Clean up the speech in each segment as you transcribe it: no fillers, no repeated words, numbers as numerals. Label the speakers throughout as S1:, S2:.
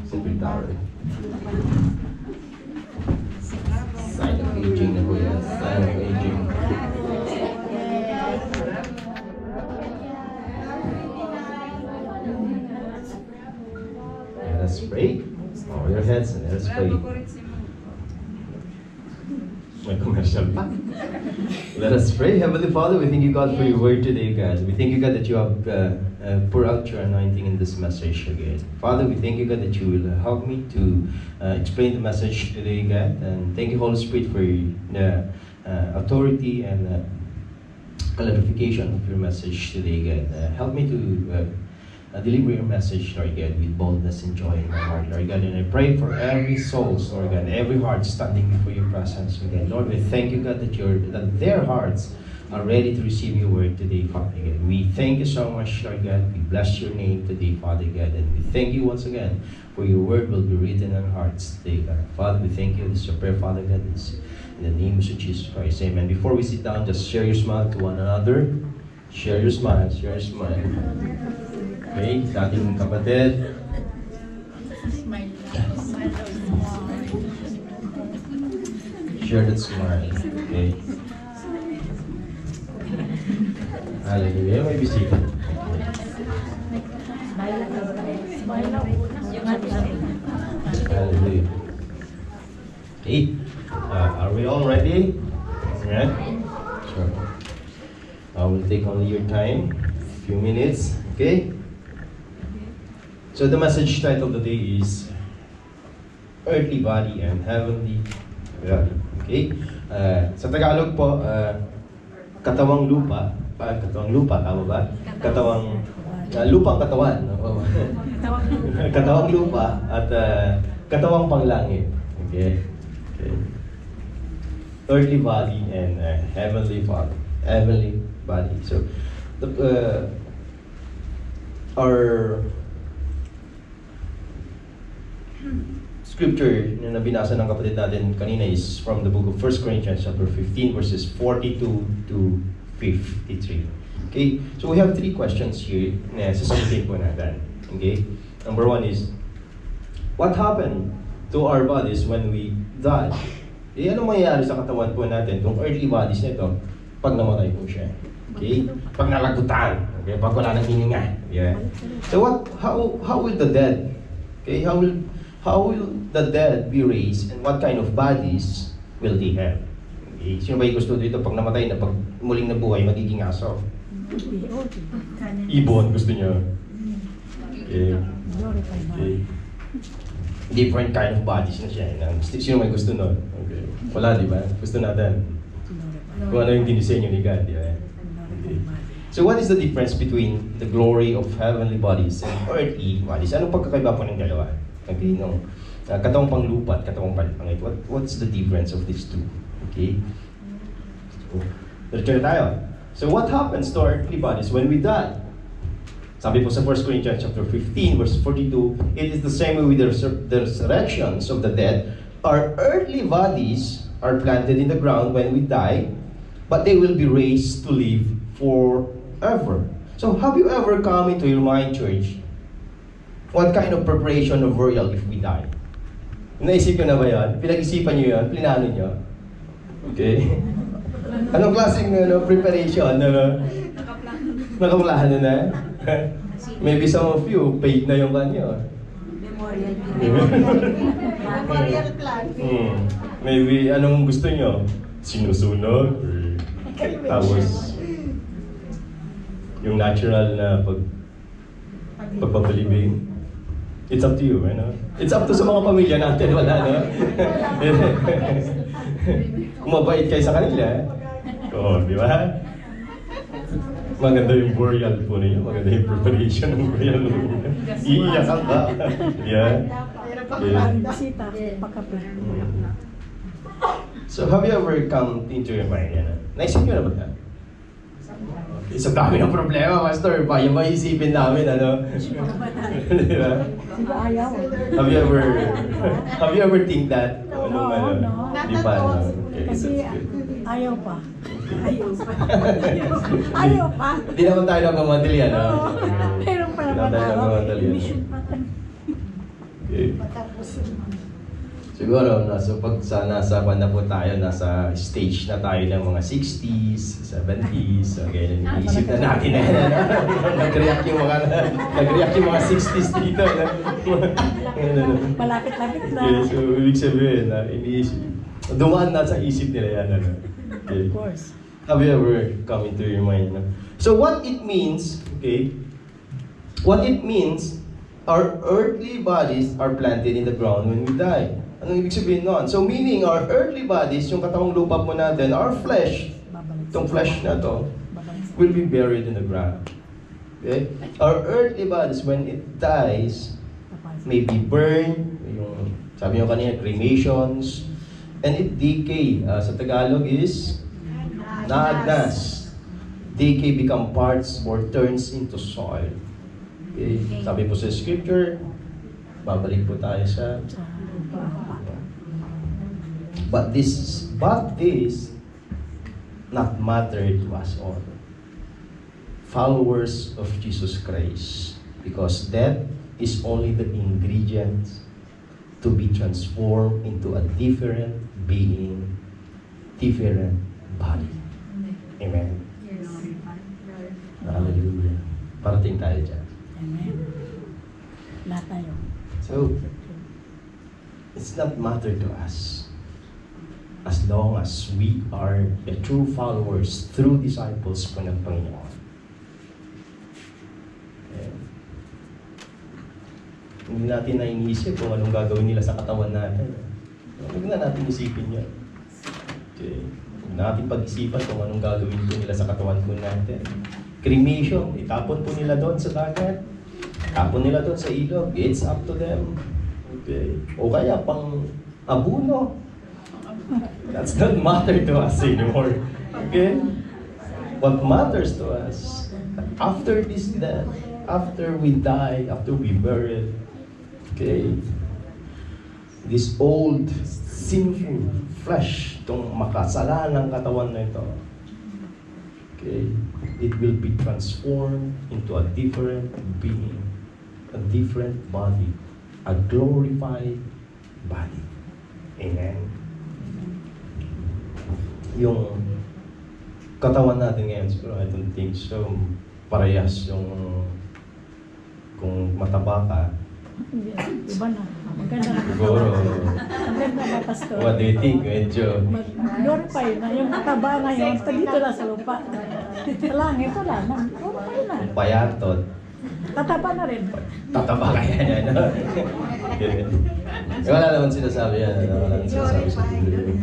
S1: Secretary. Sign of aging na po yan. Sign of aging. Let us pray. Bow your heads and let us pray. May commercial pa. Let us pray. Heavenly Father, we thank you, God, for your word today, God. We thank you, God, that you have poured out your anointing in this message again. Father, we thank you, God, that you will help me to explain the message today, God. And thank you, Holy Spirit, for the authority and clarification of your message today, God. Help me to deliver your message, Lord God, with boldness and joy in my heart, Lord God. And I pray for every soul, Lord God, every heart standing before your presence, Lord God. Lord, we thank you, God, that their hearts are ready to receive your word today, Father God. We thank you so much, Lord God. We bless your name today, Father God. And we thank you once again for your word will be written on hearts today, God. Father, we thank you. This is your prayer, Father God. This in the name of Jesus Christ. Amen. Before we sit down, just share your smile to one another. Share your smile. Share your smile. Okay, sa ating kapatid. Share that smile. Okay. Hallelujah. May bisita. Hallelujah. Okay. Are we all ready? Alright. Sure. I will take only your time. A few minutes. Okay. So the message title today is Earthly Body and Heavenly Body. Okay? Sa Tagalog po, katawang lupa. Katawang lupa, tama ba? Katawang, lupang katawan. Katawang lupa at katawang panglangit. Okay? Okay. Earthly body and heavenly body. Heavenly body. So, our scripture na nabinasa ng kapatid natin kanina is from the book of 1 Corinthians chapter 15 verses 42 to 53. Okay? So we have 3 questions here na sasagutin po natin. Okay? Number 1 is, what happened to our bodies when we die? Ano mangyayari sa katawan po natin kung earthly bodies nito pag namatay po siya? Okay? Pag nalagutan. Okay? Pag wala nang hininga. Yeah? So how will the dead, okay, how will the dead be raised and what kind of bodies will they have? Okay. Sino ba yung gusto dito pag namatay na, pag muling nabuhay, magiging aso? Ibon, gusto nyo? Okay. Okay. Different kind of bodies na siya. Sino may gusto nun? Okay. Wala, di ba? Gusto natin. Kung ano yung dinisenyo ni God. Yeah. Okay. So what is the difference between the glory of heavenly bodies and earthly bodies? Anong pagkakaiba po ng dalawa? Okay, no. Katawang panglupa at katawang panlangit. What's the difference of these two? Okay. So, diretso na tayo. So what happens to our earthly bodies when we die? Sabi po sa 1 Corinthians chapter 15 verse 42, it is the same way with the resurrections of the dead. Our earthly bodies are planted in the ground when we die, but they will be raised to live forever. So have you ever come into your mind, church? What kind of preparation of burial if we die? Naisip nyo na ba yan? Pinag-isipan nyo yan? Plinano nyo? Okay? Anong klaseng preparation? Nakaplahan na? Maybe some of you, paid na yung kanyo.
S2: Memorial plan.
S1: Maybe, anong gusto nyo? Sinusunod? Tapos, yung natural na pagpapalibing? It's up to you, ano? It's up to sa mga pamilya natin, wala, no? Kung mabait kayo sa kanila, oo, di ba? Maganda yung burial po ninyo, maganda yung preparation ng burial mo. Iiyak ka. Yeah. So, have you ever come into your mind, ano? Naisip nyo na ba yan? Isa dami ng problema, Master. Yung maisipin namin, ano? Di ba? Have you ever think that?
S2: No.
S1: Di pa, ano? Okay,
S2: kasi ayaw pa.
S1: Hindi naman tayo nagmamadali, ano?
S2: Pero para
S1: Hindi naman tayo nagmamadali, ano?
S2: mission pa.
S1: Okay.
S2: Matapos.
S1: Siguro, nasa na po tayo, nasa stage na tayo ng mga 60s, 70s, okay, iniisip na natin na yan. Nag-react yung mga 60s dito.
S2: Malapit-lapit na.
S1: Okay, so ibig sabihin na iniisip, dumaan na sa isip nila yan. Okay.
S2: Of course.
S1: Have you ever come into your mind? So what it means, okay, what it means, our earthly bodies are planted in the ground when we die. Anong ibig sabihin nun? So meaning, our earthly bodies, yung katawang lupa po natin, our flesh, itong flesh na to, will be buried in the ground. Okay? Our earthly bodies, when it dies, may be burned, yung, sabi nyo kanina, cremations, and it decay. Sa Tagalog is, naagnas. Decay become parts or turns into soil. Okay? Sabi po sa scripture, babalik po tayo sa But this not matter to us all. Followers of Jesus Christ. Because death is only the ingredient to be transformed into a different being, different body. Amen.
S2: Yes.
S1: Hallelujah. Parating tayo dyan.
S2: Amen. Lahat tayo.
S1: So, it's not matter to us. As long as we are the true followers, true disciples po ng Panginoon. Okay. Hindi natin na iniisip kung anong gagawin nila sa katawan natin. Huwag na natin isipin yan. Okay. Huwag natin pag-isipan kung anong gagawin po nila sa katawan po natin. Cremation, itapon po nila doon sa dagat. Itapon nila doon sa ilog. It's up to them. Okay. O kaya pang abuno. That's not matter to us anymore. Okay? What matters to us, after this death, after we die, after we bury it, okay, this old sinful flesh, itong makasalanang katawan na ito, okay, it will be transformed into a different being, a different body, a glorified body. Amen. Yung katawan natin ngayon, siguro I don't think so parehas yung kung mataba ka.
S2: Iba na. Maganda na.
S1: Siguro,
S2: Maganda na, Pastor.
S1: what do you think? Medyo,
S2: Glorify na. Yung mataba ngayon, dito na sa lupa. Sa langit, wala na. Glorify na.
S1: payatot,
S2: Tataba na rin.
S1: tataba kaya niya, no? Wala naman sinasabi yan. Wala naman sinasabi sa Biblia.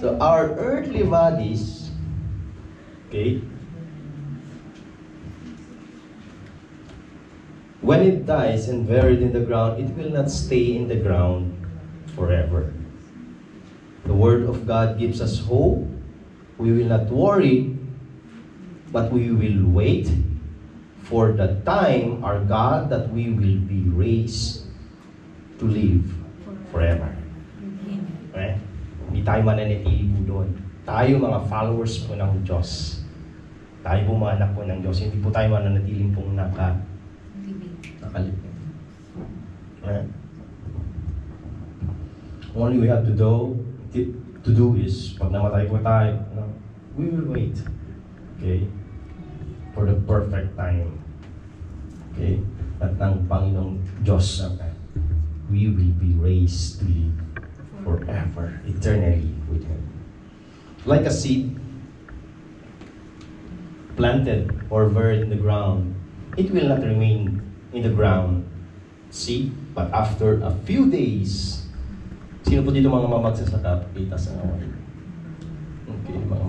S1: So our earthly bodies, okay, when it dies and buried in the ground, it will not stay in the ground forever. The Word of God gives us hope. We will not worry, but we will wait for the time, our God, that we will be raised to live forever. Okay? Hindi tayo mananatili po doon. Tayo mga followers po ng Diyos. Tayo po mga anak po ng Diyos. Hindi po tayo mananatiling pong nakalipin. Okay? Only we have to do is, pag namatay po tayo, we will wait. Okay? For the perfect time. Okay? At ng Panginoong Diyos, we will be raised to live forever, eternally with Him. Like a seed planted or buried in the ground, it will not remain in the ground. See? But after a few days, sino po dito mga magsasaka? Kita sa ngawan. Okay, mga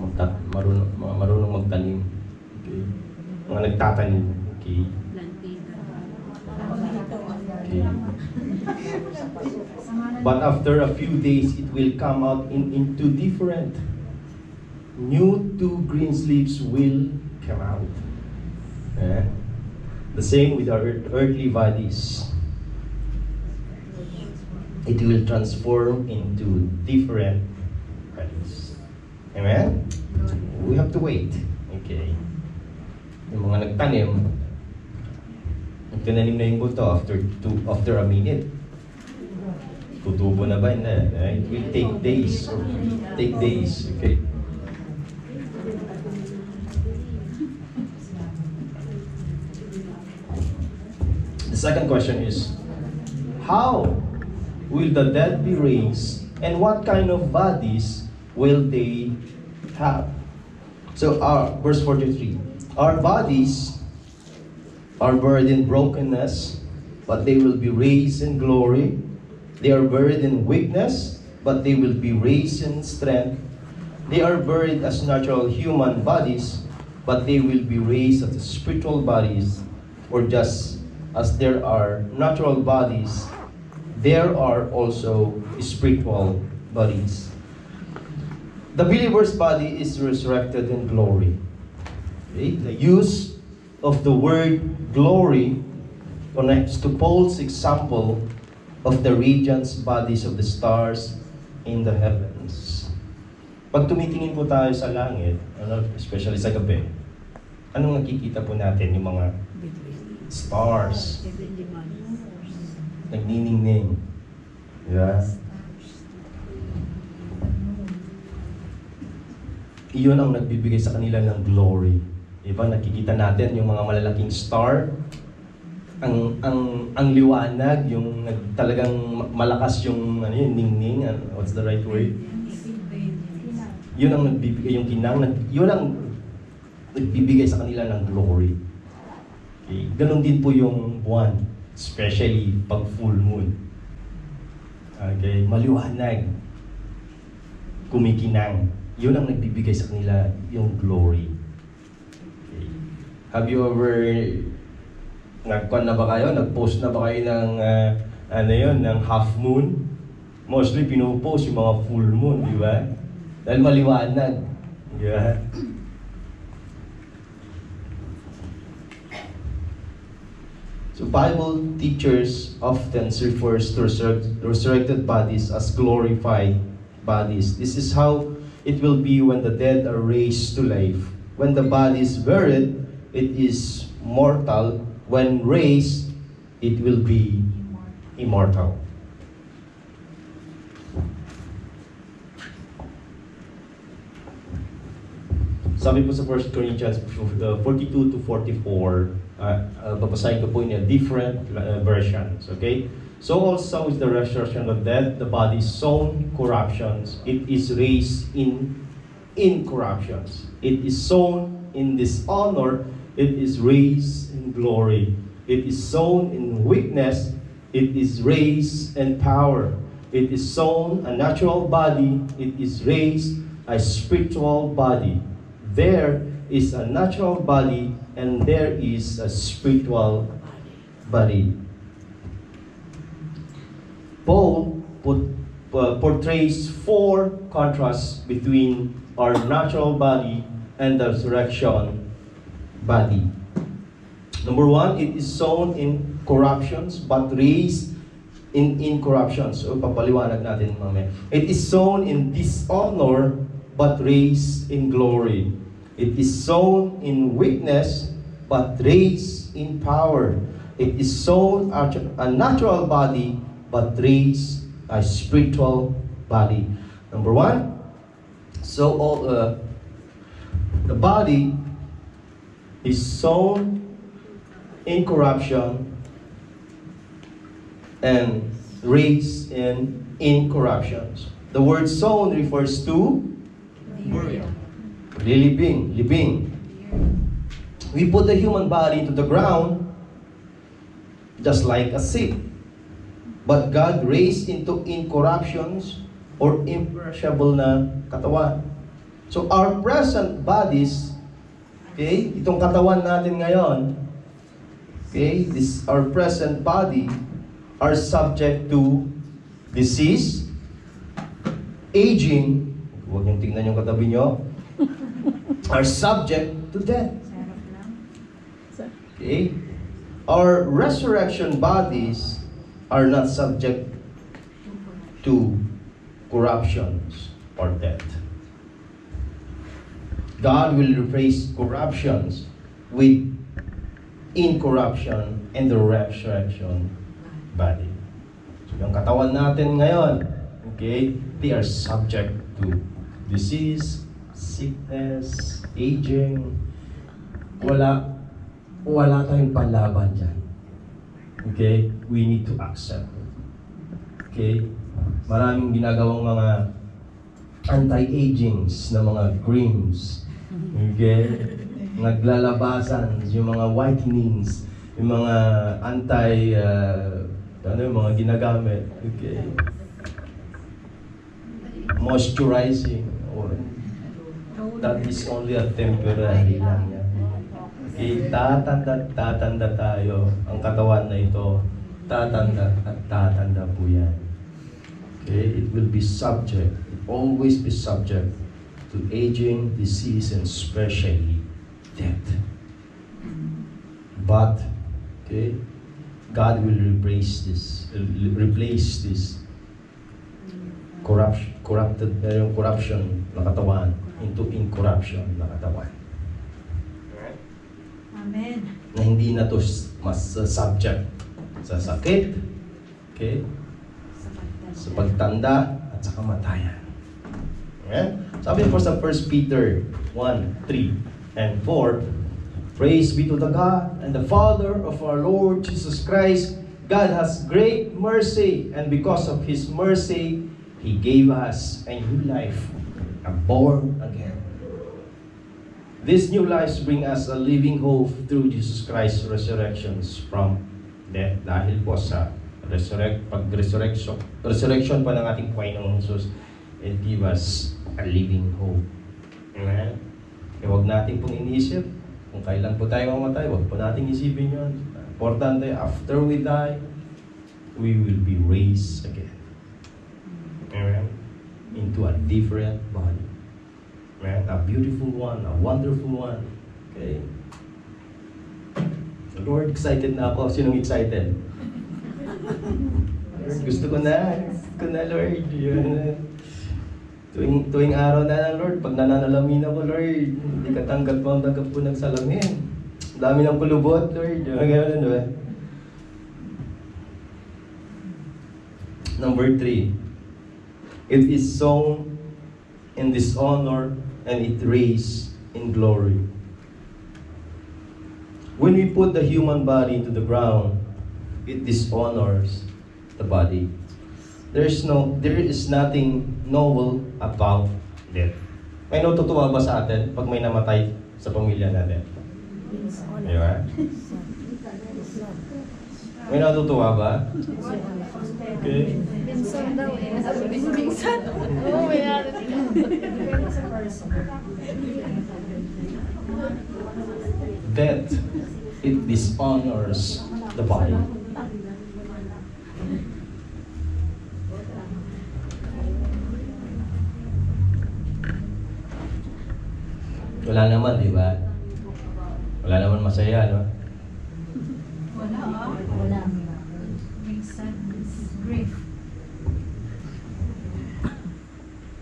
S1: marunong magtanim. Okay. Mga nagtatanim. Okay. Okay. But after a few days, it will come out into different. New two green leaves will come out. The same with our earthly bodies. It will transform into different bodies. Amen? We have to wait. Okay. Yung mga nagtanim, Tinanim na yung buto after a minute. Tutubo na ba? Hindi. It will take days. Okay? The second question is, how will the dead be raised, and what kind of bodies will they have? So, verse 43, our bodies are buried in brokenness, but they will be raised in glory. They are buried in weakness, but they will be raised in strength. They are buried as natural human bodies, but they will be raised as spiritual bodies. Or just as there are natural bodies, there are also spiritual bodies. The believer's body is resurrected in glory. Okay? The use of the word glory connects to Paul's example of the radiance bodies of the stars in the heavens. Pag tumitingin po tayo sa langit, especially sa gabi, anong nakikita po natin? Yung mga stars. Nagniningning. Yeah. Iyon ang nagbibigay sa kanila ng glory. Diba, nakikita natin yung mga malalaking star, ang liwanag, yung talagang malakas yung ningning, what's the right word? Yun ang nagbibigay, yung kinang, yun ang nagbibigay sa kanila ng glory. Okay? Ganon din po yung buwan, especially pag full moon. Okay? Maliwanag, kumikinang. Yun ang nagbibigay sa kanila yung glory. Have you ever nagkuhan na ba kayo? Nag-post na ba kayo ng ng half moon? Mostly pinupost yung mga full moon, di ba? Dahil maliwanag. Di ba? So Bible teachers often refers to resurrected bodies as glorified bodies. This is how it will be when the dead are raised to life. When the body is buried, it is mortal. When raised, it will be immortal. Sabi po sa 1 Corinthians 42 to 44, babasahin ko po in a different versions, okay? So also is the resurrection of death, the body sown corruptions, it is raised in incorruptions. It is sown in dishonor, it is raised in glory. It is sown in weakness, it is raised in power. It is sown a natural body, it is raised a spiritual body. There is a natural body and there is a spiritual body. Paul portrays four contrasts between our natural body and the resurrection body. Number one, it is sown in corruptions but raised in incorruptions. So, papaliwanag natin mamaya. It is sown in dishonor but raised in glory. It is sown in weakness but raised in power. It is sown a natural body but raised a spiritual body. Number one, so the body is sown in corruption and raised in incorruptions. The word sown refers to living. We put the human body into the ground just like a seed. But God raised into incorruptions or imperishable na katawan. So our present bodies, okay, itong katawan natin ngayon, okay, our present body are subject to disease, aging, huwag niyong tingnan yung katabi niyo, are subject to death. Okay? Our resurrection bodies are not subject to corruptions or death. God will replace corruptions with incorruption, and the resurrection body. So, yung katawan natin ngayon, okay, they are subject to disease, sickness, aging. Wala tayong panlaban dyan. Okay? We need to accept it. Okay? Maraming ginagawang mga anti-agings na mga creams. Okay? Naglalabasan, yung mga whitenings, yung mga yung mga ginagamit. Okay? Moisturizing. That is only a temporary lang yan. Okay? Tatanda tayo. Ang katawan na ito, tatanda at tatanda po yan. Okay? It will be subject, it always be subject to aging, disease, and especially death. But, okay, God will replace this corruption na katawan into incorruption na katawan.
S3: Amen.
S1: Na hindi na to mas subject sa sakit, okay, sa pagtanda at sa kamatayan. Amen? Sabi po sa 1 Peter 1:3 and 4, praise be to the God and the Father of our Lord Jesus Christ. God has great mercy, and because of His mercy, He gave us a new life, a born again. These new lives bring us a living hope through Jesus Christ's resurrections from death. Dahil po sa resurrection pa ng ating Panginoong Jesus, it give us a living hope. Amen? E huwag natin pong iniisip kung kailan po tayo mamatay. Huwag po natin isipin yun. Importante, after we die, we will be raised again. Amen? Into a different body. Amen? A beautiful one, a wonderful one. Okay? Lord, excited na ako. Sinong excited? Lord, gusto ko na, Lord. Tuwing araw na ng Lord, pag nananalamin ako, Lord, hindi ka tanggap po ng salamin. Ang dami ng kulubot, Lord. Gano'n, di ba? Number 3. It is sown in dishonor and it raised in glory. When we put the human body into the ground, it dishonors the body. There is nothing noble about death. May natutuwa ba sa atin pag may namatay sa pamilya natin? Di ba? May natutuwa ba? Okay.
S3: Binsan daw eh. Binsan. Oo, may
S1: Death, it dishonors the body. Wala naman, di ba? Wala naman masaya, no?
S3: Wala. May sadness, grief.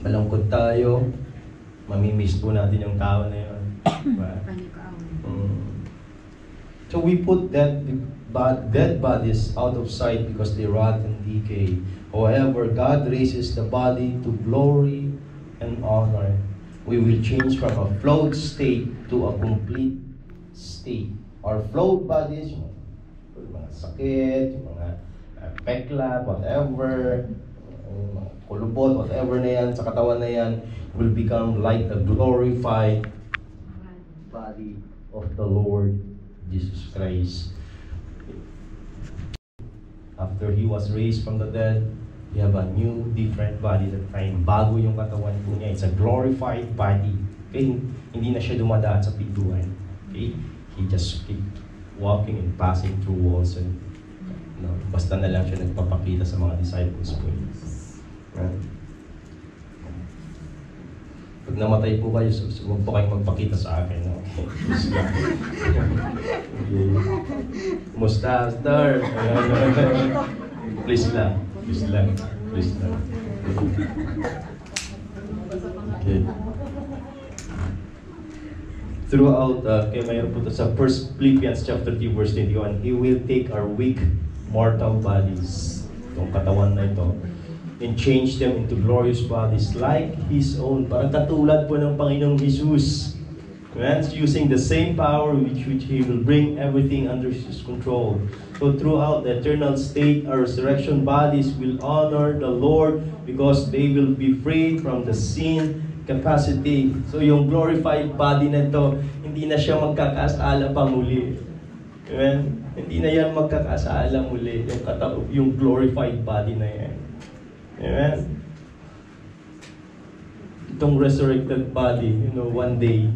S1: Malungkot tayo, mamimiss po natin yung tao na yun. Diba? So we put dead bodies out of sight because they rot and decay. However, God raises the body to glory and honor. We will change from a flawed state to a complete state. Our flawed bodies, yung mga sakit, yung mga pekla, whatever, yung mga kulubot, whatever na yan, sa katawan na yan, will become like the glorified body of the Lord Jesus Christ. After He was raised from the dead, we have a new, different body that time. Bago yung katawan po niya. It's a glorified body. Okay? Hindi na siya dumadaan sa pintuan. Okay? He just keep walking and passing through walls and basta na lang siya nagpapakita sa mga disciples po. Right? Pag namatay po kayo, huwag po kayong magpakita sa akin. No? Okay. Musta, star? Please lang. Please lang. Please lang. Okay. throughout, kaya mayroon po ito sa 1 Philippians chapter 3 verse 21, He will take our weak mortal bodies, itong katawan na ito, and change them into glorious bodies like His own. Parang katulad po ng Panginoong Jesus. Amen? Using the same power which He will bring everything under His control. So throughout the eternal state, our resurrection bodies will honor the Lord because they will be free from the sin capacity. So yung glorified body na ito, hindi na siya magkakasala pa muli. Amen? Hindi na yan magkakasala muli, yung glorified body na yan. Amen? Itong resurrected body, one day,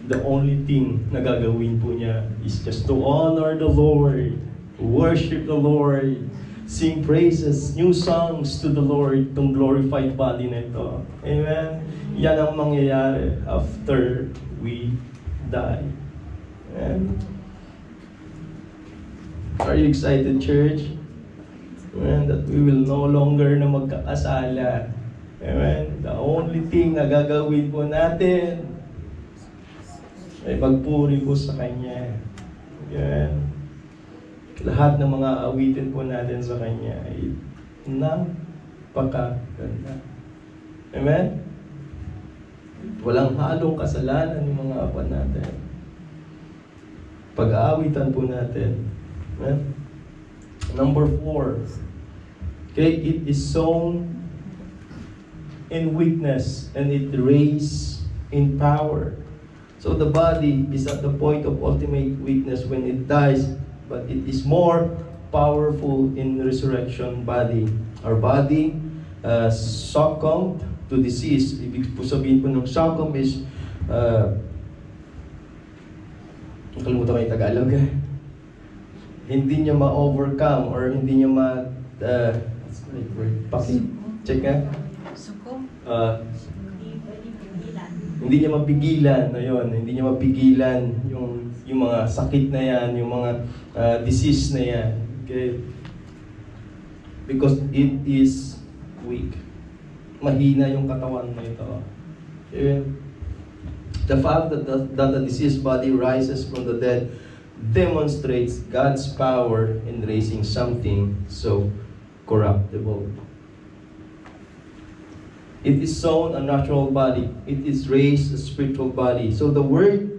S1: the only thing na gagawin po niya is just to honor the Lord, worship the Lord, sing praises, new songs to the Lord, itong glorified body na ito. Amen? Yan ang mangyayari after we die. Amen? Are you excited, church? Amen? That we will no longer na magkakasala. Amen? The only thing na gagawin po natin ay pagpuri po sa Kanya. Amen? Lahat ng mga awitin po natin sa Kanya ay napakaganda. Amen? Walang halong kasalanan ng mga apa natin. Pag-aawitan po natin. Amen? Number 4. Okay, it is sown in weakness and it raised in power. So the body is at the point of ultimate weakness when it dies, but it is more powerful in resurrection body. Our body succumbed to disease. Ibig po sabihin po ng succumb is nakalimutan ko yung Tagalog. Hindi niya ma-overcome or hindi niya check nga? Hindi niya mapigilan, hindi niya mapigilan yung mga sakit na yan, yung mga disease na yan. Okay? Because it is weak. Mahina yung katawan na ito. Okay? The fact that the diseased body rises from the dead demonstrates God's power in raising something so corruptible. It is sown a natural body. It is raised a spiritual body. So the word,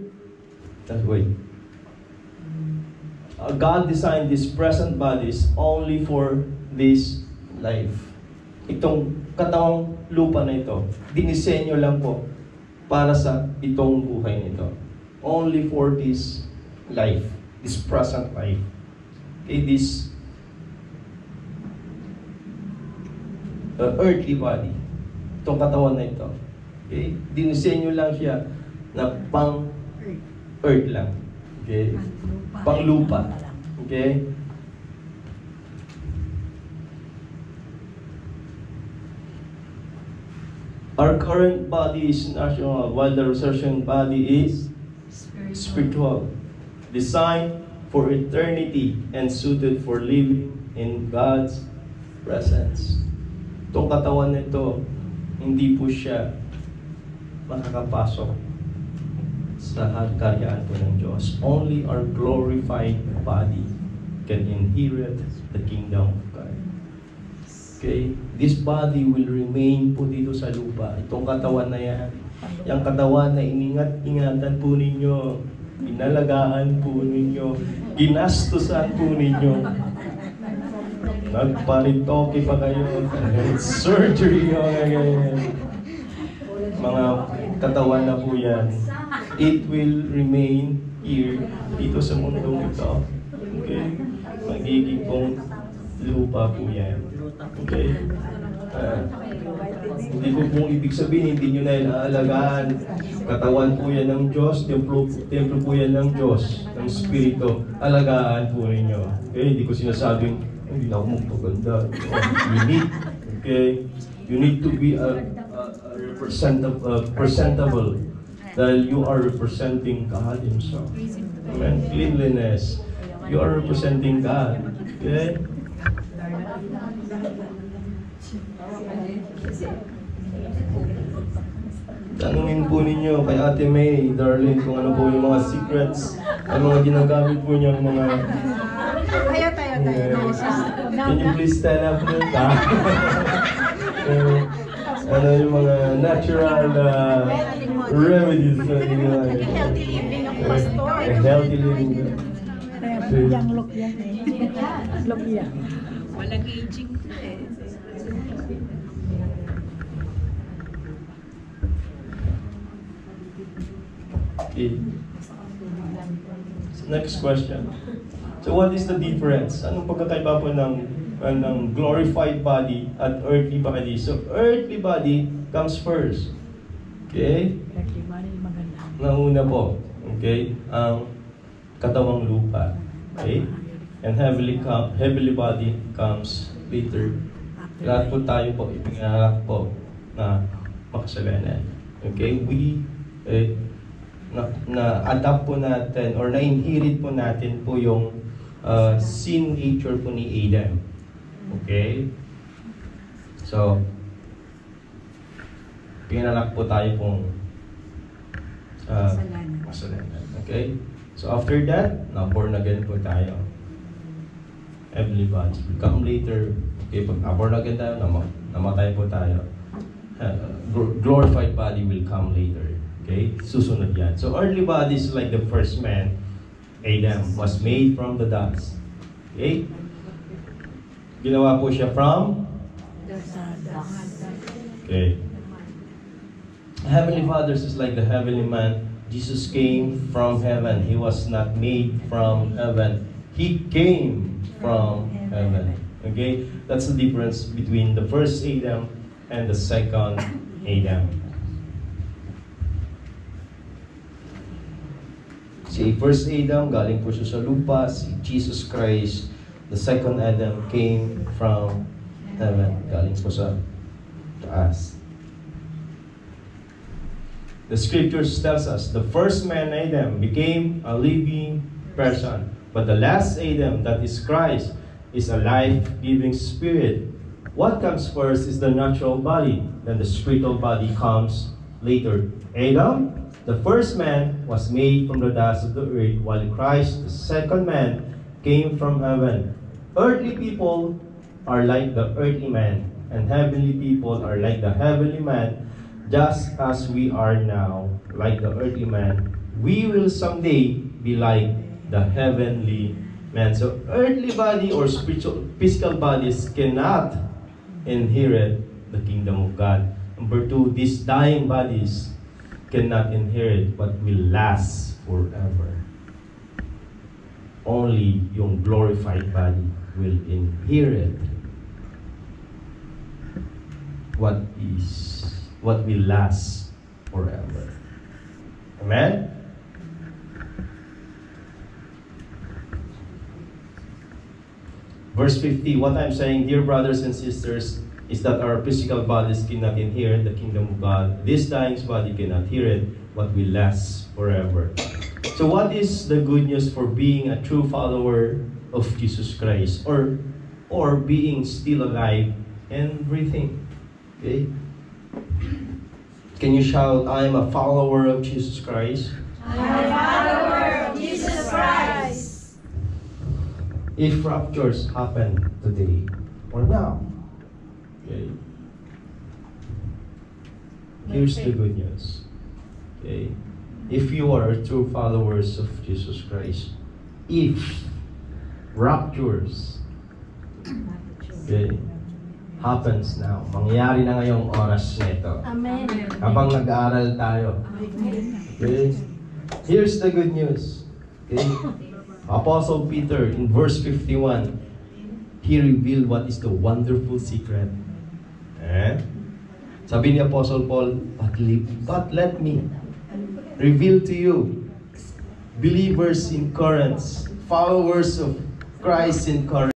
S1: God designed these present bodies only for this life. Itong katawang lupa na ito, dinisenyo lang po para sa itong buhay nito. Only for this life, this present life. Okay, this earthly body. Itong katawan na ito. Okay? Dinisenyo lang siya na pang-earth lang. Okay? Pang-lupa. Okay? Our current body is natural, while the resurrection body is spiritual. Designed for eternity and suited for living in God's presence. Itong katawan na ito, hindi po siya makakapasok sa karyaan po ng Diyos. Only our glorified body can inherit the kingdom of God. Okay? This body will remain po dito sa lupa. Itong katawan na yan. Yung katawan na iningat-ingatan po ninyo, inalagaan po ninyo, ginastusan po ninyo. Nagparitoke pa kayo, surgery, mga katawan na po yan. It will remain here, dito sa mundong ito. Okay? Magiging pong lupa po yan. Okay? Hindi po pong ibig sabihin, hindi nyo na inaalagaan. Katawan po yan ng Diyos, templo po yan ng Diyos, ng Espiritu. Alagaan po ninyo. Okay? Hindi ko sinasabing, hindi na ako magpaganda. You need to be presentable dahil you are representing God Himself. Amen? Cleanliness. You are representing God. Okay? Tanungin po ninyo kay Ate May, darling, kung ano po yung mga secrets, ang mga ginagamit po niyang mga...
S3: Tayo.
S1: Can you please stand up na? Ano yung mga natural remedies na ginagamit?
S3: Healthy living ang pastor.
S1: Healthy living.
S2: Kaya yang look yan eh. Look yan.
S3: Walang aging.
S1: Okay. Next question. So what is the difference? Anong pagkakaiba po ng glorified body at earthly body? So earthly body comes first. Okay? Nauna po. Okay? Ang katawang lupa. Okay? And heavenly body comes later. Lahat po tayo po, ipinanganak po na makasalanan. Okay? Na-adapt po natin or na-inherit po natin po yung sin nature po ni Adam. Okay? So, pinalak po tayo pong masalanan. Okay? So, after that, na-born again po tayo. Heavenly bodies will come later. Okay? Pag na-born again tayo, namatay po tayo. Glorified body will come later. Okay? Susunod yan. So, earthly body is like the first man, Adam, was made from the dust. Okay? Ginawa po siya from? Okay. Heavenly Father is like the heavenly man. Jesus came from heaven. He was not made from heaven. He came from heaven. Okay? That's the difference between the first Adam and the second Adam. Si first Adam, galing po siya sa lupa. Si Jesus Christ, the second Adam, came from heaven. Galing po sa taas. The scriptures tells us, the first man, Adam, became a living person. But the last Adam, that is Christ, is a life-giving spirit. What comes first is the natural body. Then the spiritual body comes later. Adam, the first man, was made from the dust of the earth, while Christ, the second man, came from heaven. Earthly people are like the earthly man, and heavenly people are like the heavenly man. Just as we are now like the earthly man, we will someday be like the heavenly man. So earthly body or spiritual, physical bodies cannot inherit the kingdom of God. Number two, these dying bodies cannot inherit but will last forever. Only yung glorified body will inherit what will last forever. Amen? Verse 50, what I'm saying, dear brothers and sisters, is that our physical bodies cannot inherit the kingdom of God. This dying body cannot inherit what will last forever. So what is the good news for being a true follower of Jesus Christ? Or being still alive and breathing? Okay? Can you shout, I am a follower of Jesus Christ?
S3: I am a follower of Jesus Christ.
S1: If raptures happen today or now, okay, here's the good news. Okay, if you are true followers of Jesus Christ, if raptures, okay, happens now, mangyayari na ngayong oras nito.
S3: Amen.
S1: Habang nag-aaral tayo. Okay, here's the good news. Okay, Apostle Peter in verse 51, he revealed what is the wonderful secret. Sabi ni Apostle Paul, but let me reveal to you, believers in Corinth, followers of Christ in Corinth,